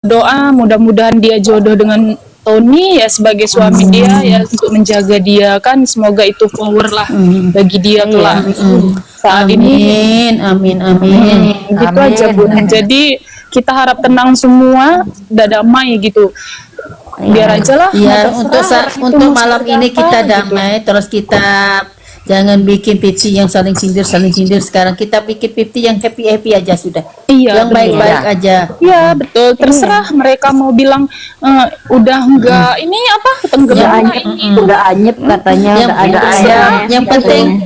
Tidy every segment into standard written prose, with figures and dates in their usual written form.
berdoa mudah-mudahan dia jodoh dengan Tony ya sebagai suami dia ya untuk menjaga dia kan, semoga itu power lah bagi dia kelak. Saat ini Amin, amin. gitu aja Bun. Jadi kita harap tenang semua, udah damai gitu. Biar aja lah. Ya, terserah orang itu untuk mau malam seperti ini apa, kita gitu. damai, terus kita jangan bikin pipti yang saling sindir. Sekarang kita bikin pipti yang happy aja sudah. Iya, Yang betul. baik-baik aja. Iya betul, terserah mereka mau bilang udah enggak ini apa tenggelam Udah anyep katanya, Yang, udah ada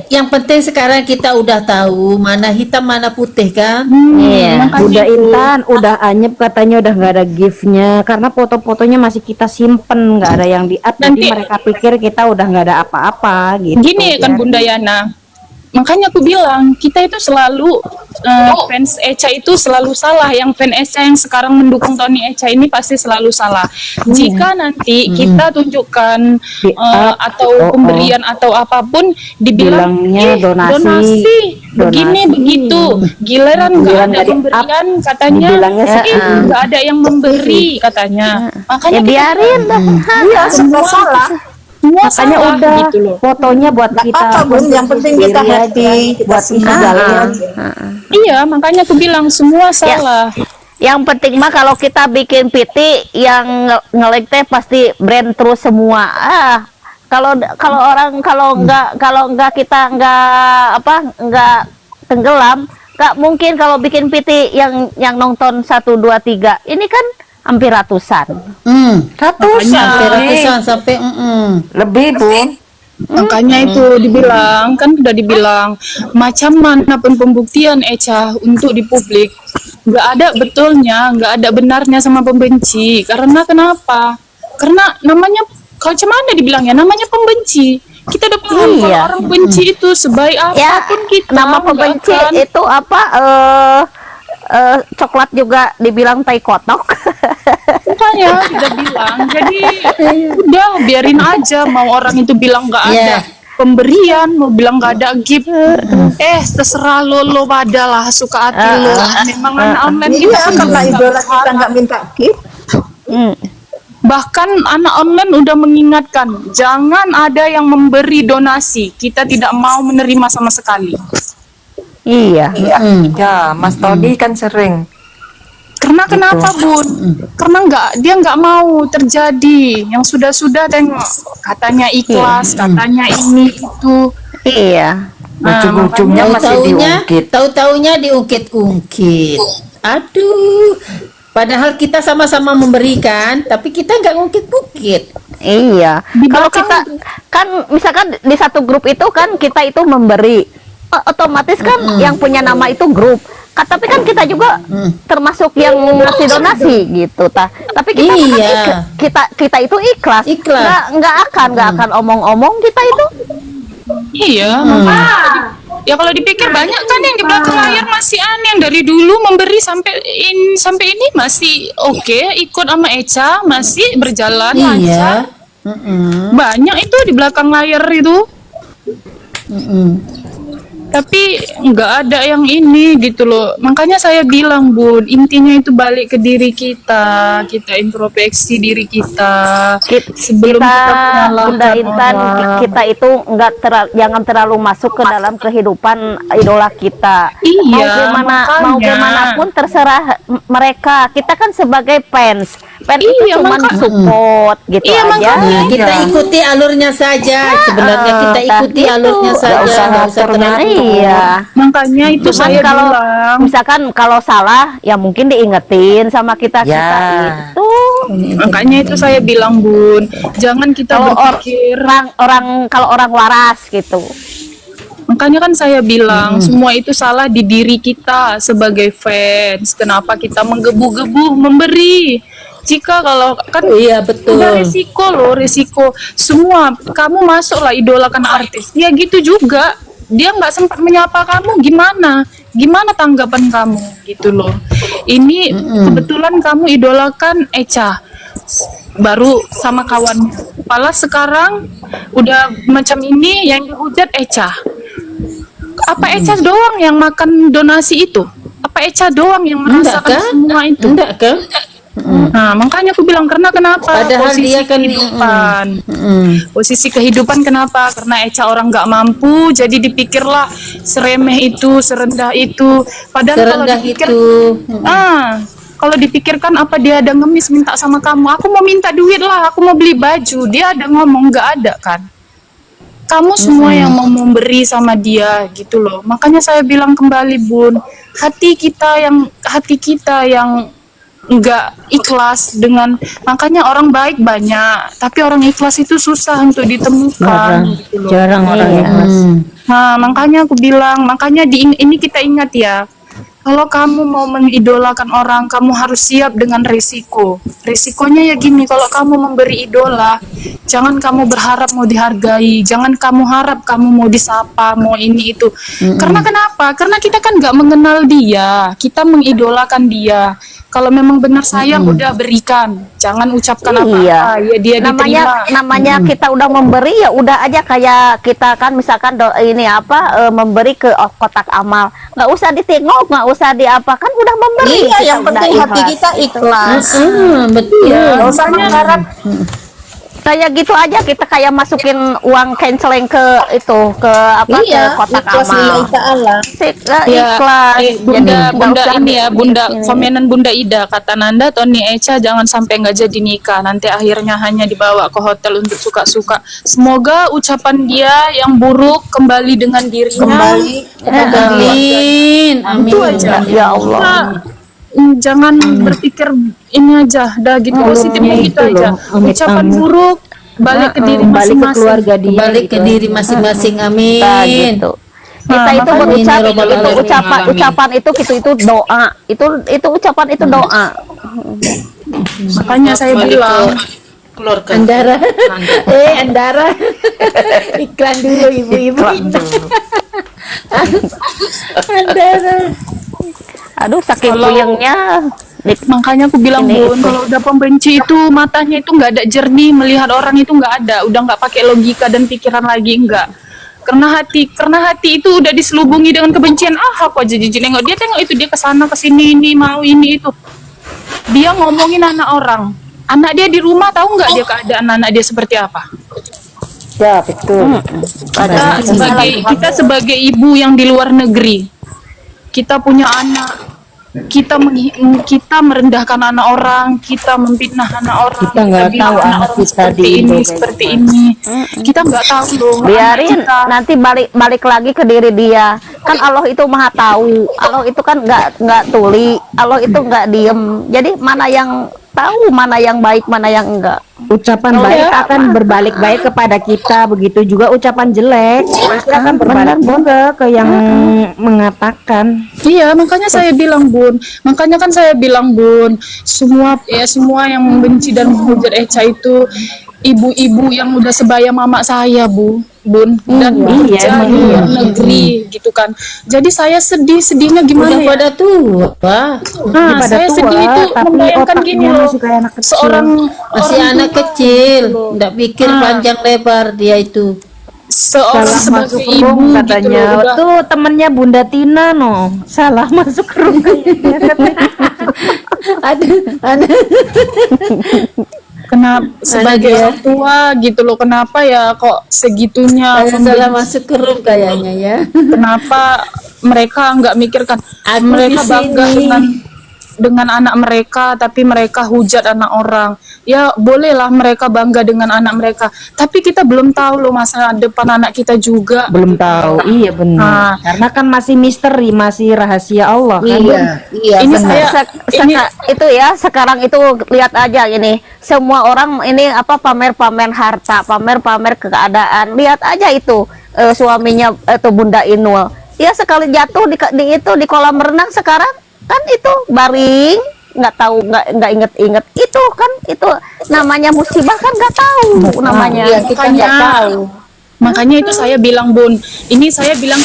yang penting sekarang kita udah tahu mana hitam mana putih kan. makanya Udah itu. Intan, udah anyep katanya, udah nggak ada giftnya karena foto-fotonya masih kita simpen, nggak ada yang di-up. Jadi Nanti- mereka pikir kita udah nggak ada apa-apa gitu. Gini kan biar- Bunda Yana, makanya aku bilang kita itu selalu fans Echa itu selalu salah. Yang fans Echa yang sekarang mendukung Tony Echa ini pasti selalu salah. Jika nanti kita tunjukkan atau pemberian atau apapun dibilang Bilangnya donasi. begini begitu, giliran nggak ada pemberian katanya, dibilangnya nggak ada yang memberi katanya. Makanya Ya biarin dah. Iya, semua salah. semua Makanya salah udah gitu loh. fotonya buat kita. Apa Bun, yang penting kita sendiri happy, aja, kita buat senang. kita jalan. Iya, makanya aku bilang semua salah. Yang penting mah kalau kita bikin PT yang nge-like teh pasti brand terus semua. Kalau orang kalau enggak kita enggak tenggelam, enggak mungkin kalau bikin PT yang nonton 1 2 3. Ini kan hampir ratusan. Sampai ratusan sampai Lebih Bun. Makanya itu dibilang, kan udah dibilang macam manapun pembuktian Echa untuk di publik nggak ada betulnya, nggak ada benarnya sama pembenci. Karena kenapa? Karena namanya kalau mana dibilangnya namanya pembenci. Kita udah paham kalau Iya. orang benci itu sebaik Ya, apapun kita nama nggak pembenci akan. itu apa? Coklat juga dibilang tai kotok. Makanya udah bilang, jadi udah biarin aja, mau orang itu bilang nggak ada pemberian, mau bilang nggak ada gift, terserah lo pada lah suka hati lo. Memang anak online kita Iya, kan karena nggak idola kita berharap. nggak minta gift. Bahkan anak online udah mengingatkan jangan ada yang memberi donasi, kita tidak mau menerima sama sekali. Iya. Ya, Mas Tony kan sering. Karena kenapa Bun? Karena dia nggak mau terjadi yang sudah tengok katanya ikhlas, katanya ini itu. Iya. Ujung-ujungnya masih diungkit. Tahu-taunya diungkit-ungkit. Aduh. Padahal kita sama-sama memberikan, tapi kita nggak ngungkit-ngungkit. Iya. Di Kalau belakang- kita kan misalkan di satu grup itu kan kita itu memberi, otomatis kan yang punya nama itu grup. Tapi kan kita juga termasuk yang ngasih donasi gitu, Tapi kita Iya. kita itu ikhlas. Ikhlas. Nggak akan omong-omong kita itu. Iya, ya kalau dipikir banyak kan yang di belakang layar masih aneh, yang dari dulu memberi sampai ini masih oke, ikut sama Echa masih berjalan lancar. Banyak itu di belakang layar itu. Tapi nggak ada yang ini gitu loh. Makanya saya bilang Bun, intinya itu balik ke diri kita introspeksi diri kita sebelum kita menyalahkan Bunda Intan, orang. kita itu jangan terlalu masuk ke dalam kehidupan idola kita. Iya, mau makanya. gimana pun terserah mereka. Kita kan sebagai fans itu Iya, cuma support gitu Iya, aja. makanya. Kita ikuti alurnya saja. Sebenarnya kita ikuti gitu. alurnya saja. Nggak usah terlalu. Iya. Makanya itu Cuman saya kalau bilang. misalkan kalau salah ya mungkin diingetin sama kita Ya. itu. Makanya itu saya bilang Bun, jangan kita Kalau berpikir. kalau orang waras gitu. Makanya kan saya bilang semua itu salah di diri kita sebagai fans. Kenapa kita menggebu-gebu memberi? Jika kalau kan Iya, betul. udah risiko semua. Kamu masuklah idolakan artis, ya gitu juga. Dia nggak sempat menyapa kamu, gimana tanggapan kamu gitu loh. Ini kebetulan kamu idolakan Echa baru sama kawan, malah sekarang udah macam ini yang dihujat Echa. Apa Echa doang yang makan donasi itu? Apa Echa doang yang merasakan semua itu? Enggak kan? Nah, makanya aku bilang karena kenapa? Padahal posisi dia kan kehidupan. Posisi kehidupan kenapa? Karena Eca orang nggak mampu, jadi dipikirlah seremeh itu, serendah itu. Padahal kalau serendah dipikir, itu. kalau dipikirkan apa dia ada ngemis minta sama kamu, aku mau minta duit lah, aku mau beli baju, dia ada ngomong nggak ada kan? Kamu semua yang mau memberi sama dia gitu loh. Makanya saya bilang kembali Bun, hati kita yang nggak ikhlas dengan, makanya orang baik banyak, tapi orang ikhlas itu susah untuk ditemukan gitu loh. Jarang orang ikhlas. Nah, makanya aku bilang, makanya ini kita ingat ya. Kalau kamu mau mengidolakan orang, kamu harus siap dengan risiko. Risikonya ya gini, kalau kamu memberi idola, jangan kamu berharap mau dihargai, jangan kamu harap kamu mau disapa, mau ini itu. Karena kenapa? Karena kita kan nggak mengenal dia, kita mengidolakan dia. Kalau memang benar sayang, udah berikan, jangan ucapkan apa-apa. Ya dia diterima. namanya kita udah memberi ya udah aja, kayak kita kan misalkan memberi ke kotak amal, nggak usah ditengok, nggak usah diapakan, udah memberi. Iya, Kita yang udah penting hati ikhlas. kita ikhlas. Betul. Nggak usah mengharap. Kayak gitu aja, kita kayak masukin uang canceling ke ke kotak ikhlas amal. lillahi ta'ala. Ikhlas. Jadi nggak Bunda usah ini ya, Bunda komenan Bunda Ida, kata Nanda, Tony Echa jangan sampai nggak jadi nikah, nanti akhirnya hanya dibawa ke hotel untuk suka-suka. Semoga ucapan dia yang buruk kembali dengan dirinya. Amin. Amin. Itu aja. Ya Allah. Jangan berpikir ini aja, dah gitu, positifnya gitu aja. Ucapan buruk balik ke diri Balik ke masing-masing. keluarga dia. Balik ke diri masing-masing. Amin. Nah, gitu. Kita itu makanya berucap, ini Robbal Alamin. ucapan itu doa. Itu ucapan itu doa. Makanya saya bilang, Keluarkan. Andara. Andara. Iklan dulu ibu-ibu. Andara. Aduh, saking Kalau- puyengnya. makanya aku bilang Ini Bun, itu. kalau udah pembenci itu matanya itu nggak ada jernih, melihat orang itu nggak ada, udah nggak pakai logika dan pikiran lagi, enggak. Karena hati itu udah diselubungi dengan kebencian. Aku aja jijik nengok dia, tengok itu dia kesana kesini, ini mau ini itu. Dia ngomongin anak orang, anak dia di rumah, tahu nggak dia keadaan anak dia seperti apa? Ya, betul. Kita sebagai ibu yang di luar negeri, kita punya anak, kita merendahkan anak orang, kita memfitnah anak orang, Kita nggak bilang tahu anak orang kita seperti di ini, Indo seperti ini. Kita nggak tahu loh. Biarin, anak kita. nanti balik lagi ke diri dia. Kan Allah itu maha tahu. Allah itu kan nggak tuli. Allah itu nggak diem. Jadi mana yang tahu, mana yang baik, mana yang enggak. Ucapan baik akan berbalik baik kepada kita, begitu juga ucapan jelek pasti akan berbalik juga ke yang mengatakan. Iya, makanya saya bilang Bun, semua yang membenci dan menghujat Echa itu ibu-ibu yang udah sebaya mama saya, Bun, dan bekerja di luar negeri gitu kan. Jadi saya sedihnya gimana Udah ya? pada tua, Pak. Nah, pada saya tua, sedih itu tapi membayangkan otaknya gini loh, masih kayak anak kecil. seorang Masih orang anak tua, kecil, nggak pikir panjang lebar dia itu. seorang Salah sebagai masuk ibu room gitu katanya. loh, udah Tuh temennya Bunda Tina salah masuk room. Ada. kenapa sebagai dia. orang tua gitu loh, kenapa ya kok segitunya Saya salah masuk ke room kayaknya ya. kenapa mereka nggak mikirkan Aku mereka di bangga sini. dengan anak mereka, tapi mereka hujat anak orang. Ya bolehlah mereka bangga dengan anak mereka, tapi kita belum tahu loh masa depan anak kita juga. Belum tahu. Iya benar. Nah. Karena kan masih misteri, masih rahasia Allah kan. Iya, Ini benar. saya ini Itu ya, sekarang itu lihat aja ini, semua orang ini pamer-pamer harta, pamer-pamer keadaan. Lihat aja itu suaminya itu Bunda Inul. Ya sekali jatuh di kolam renang sekarang kan itu baring, nggak tahu, nggak inget itu kan, itu namanya musibah kan, nggak tahu namanya. Iya, kita nggak tahu. makanya itu saya bilang Bun, ini saya bilang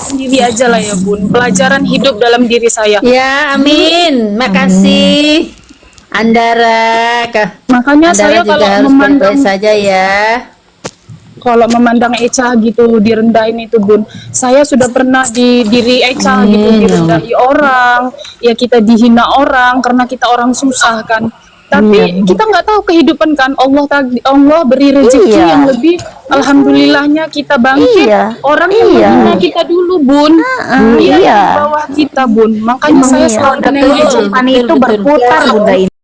sendiri aja lah ya Bun, pelajaran hidup dalam diri saya. Ya, amin. Makasih. Andara, Makanya Andara saya juga kalau harus memandang baik-baik saja ya. kalau memandang Eca gitu direndahin itu Bun. Saya sudah pernah di diri Eca gitu direndahi orang, ya kita dihina orang karena kita orang susah kan. Tapi kita nggak tahu kehidupan kan, Allah beri rezeki Iya. yang lebih, alhamdulillahnya kita bangkit. Iya. Orang yang Iya. menghina kita dulu Bun, dia iya. yang di bawah kita Bun. Makanya saya selalu dengan Eca. Kehidupan itu berputar Bunda Indah.